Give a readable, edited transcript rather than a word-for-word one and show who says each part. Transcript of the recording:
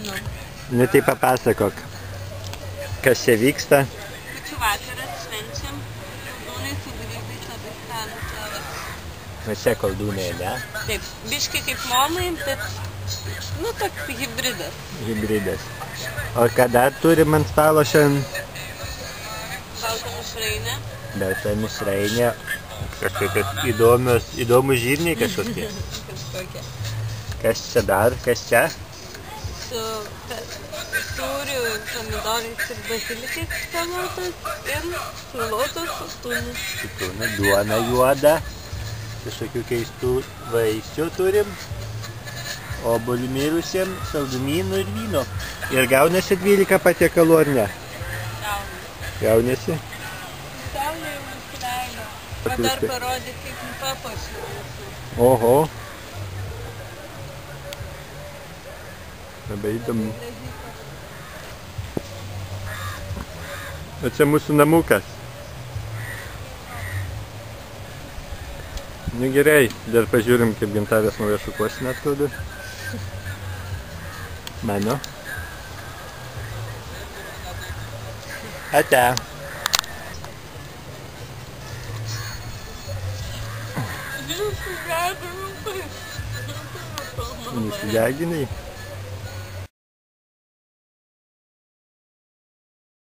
Speaker 1: Nu.
Speaker 2: Nu tai papasakok, kas čia vyksta.
Speaker 1: Kūčių vakaras švenčiam. Koldūnai su grybais labai skanūs čia.
Speaker 2: Nu čia koldūnai, ne?
Speaker 1: Taip, biški kaip momai, bet nu toks hibridas.
Speaker 2: Hibridas. O ką dar turim ant stalo šiandien?
Speaker 1: Baltą mišrainę.
Speaker 2: Balta mišrainė. Kažkokios įdomus žirniai kažkokie.
Speaker 1: Kažkokia.
Speaker 2: Kas čia dar? Kas čia?
Speaker 1: Su sūriu, pomidorais ir bazilikais skanuotas ir sulotos su tunu.
Speaker 2: Su tunu, duona juoda. Kažkokių keistų vaisių turim. Obuolių mirusiem, saldumynų ir vyno. Ir gaunasi 12 patiekalų, ar ne? Gaunasi?
Speaker 1: Saulė jau nusileido. O dar parodė, kaip papuošė.
Speaker 2: Oho. Labai įdomu. O čia mūsų namukas. Nu gerai, dar pažiūrim, kaip Gintarės nauja šukuosinė atrodo. Mano. Ate. Nusideginai?